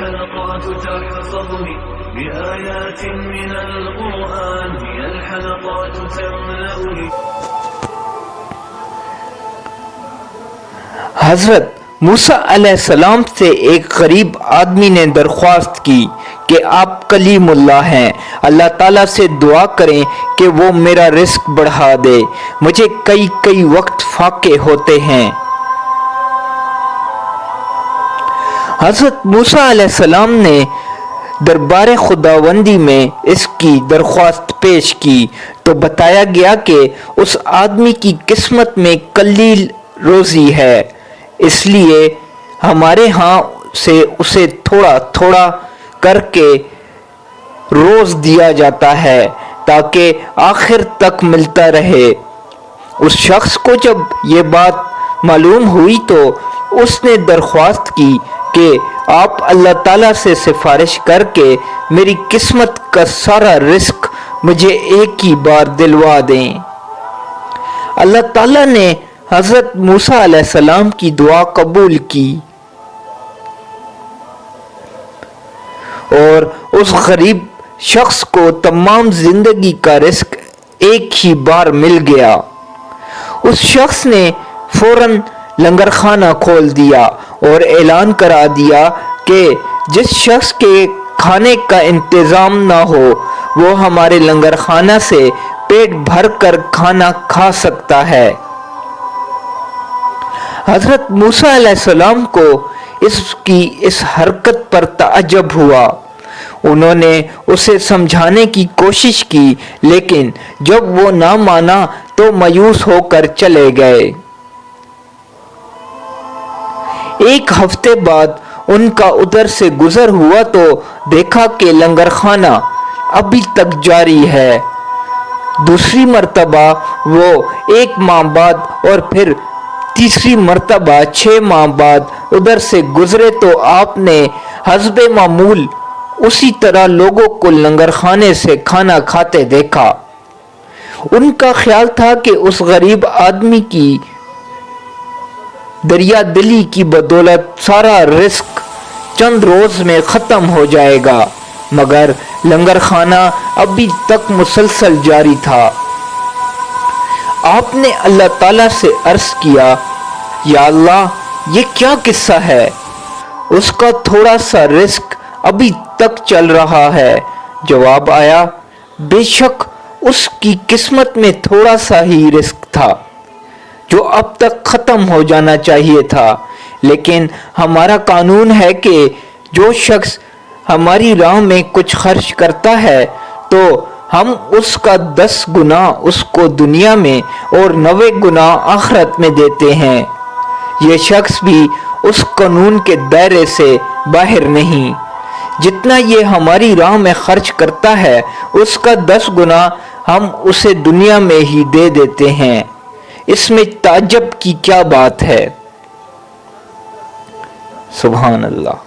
الحلقات تحفظني بآيات من القرآن، هي الحلقات تملأني. حضرت موسیٰ علیہ السلام سے ایک غریب آدمی نے درخواست کی کہ آپ کلیم اللہ ہیں، اللہ تعالیٰ سے دعا کریں کہ وہ میرا رزق بڑھا دے، مجھے کئی وقت فاقے ہوتے ہیں۔ حضرت موسیٰ علیہ السلام نے دربار خداوندی میں اس کی درخواست پیش کی تو بتایا گیا کہ اس آدمی کی قسمت میں قلیل روزی ہے، اس لیے ہمارے ہاں سے اسے تھوڑا تھوڑا کر کے روز دیا جاتا ہے تاکہ آخر تک ملتا رہے۔ اس شخص کو جب یہ بات معلوم ہوئی تو اس نے درخواست کی کہ آپ اللہ تعالیٰ سے سفارش کر کے میری قسمت کا سارا رزق مجھے ایک ہی بار دلوا دیں۔ اللہ تعالیٰ نے حضرت موسیٰ علیہ السلام کی دعا قبول کی اور اس غریب شخص کو تمام زندگی کا رزق ایک ہی بار مل گیا۔ اس شخص نے فوراً لنگر خانہ کھول دیا اور اعلان کرا دیا کہ جس شخص کے کھانے کا انتظام نہ ہو وہ ہمارے لنگر خانہ سے پیٹ بھر کر کھانا کھا سکتا ہے۔ حضرت موسیٰ علیہ السلام کو اس کی اس حرکت پر تعجب ہوا۔ انہوں نے اسے سمجھانے کی کوشش کی لیکن جب وہ نہ مانا تو مایوس ہو کر چلے گئے۔ ایک ہفتے بعد ان کا ادھر سے گزر ہوا تو دیکھا کہ لنگر خانہ ابھی تک جاری ہے۔ دوسری مرتبہ وہ 1 ماہ بعد اور پھر تیسری مرتبہ 6 ماہ بعد ادھر سے گزرے تو آپ نے حسب معمول اسی طرح لوگوں کو لنگر خانے سے کھانا کھاتے دیکھا۔ ان کا خیال تھا کہ اس غریب آدمی کی دریا دلی کی بدولت سارا رزق چند روز میں ختم ہو جائے گا، مگر لنگر خانہ ابھی تک مسلسل جاری تھا۔ آپ نے اللہ تعالیٰ سے عرض کیا، یا اللہ یہ کیا قصہ ہے؟ اس کا تھوڑا سا رزق ابھی تک چل رہا ہے۔ جواب آیا، بے شک اس کی قسمت میں تھوڑا سا ہی رزق تھا جو اب تک ختم ہو جانا چاہیے تھا، لیکن ہمارا قانون ہے کہ جو شخص ہماری راہ میں کچھ خرچ کرتا ہے تو ہم اس کا 10 گنا اس کو دنیا میں اور 90 گنا آخرت میں دیتے ہیں۔ یہ شخص بھی اس قانون کے دائرے سے باہر نہیں۔ جتنا یہ ہماری راہ میں خرچ کرتا ہے اس کا 10 گنا ہم اسے دنیا میں ہی دے دیتے ہیں۔ اس میں تعجب کی کیا بات ہے؟ سبحان اللہ۔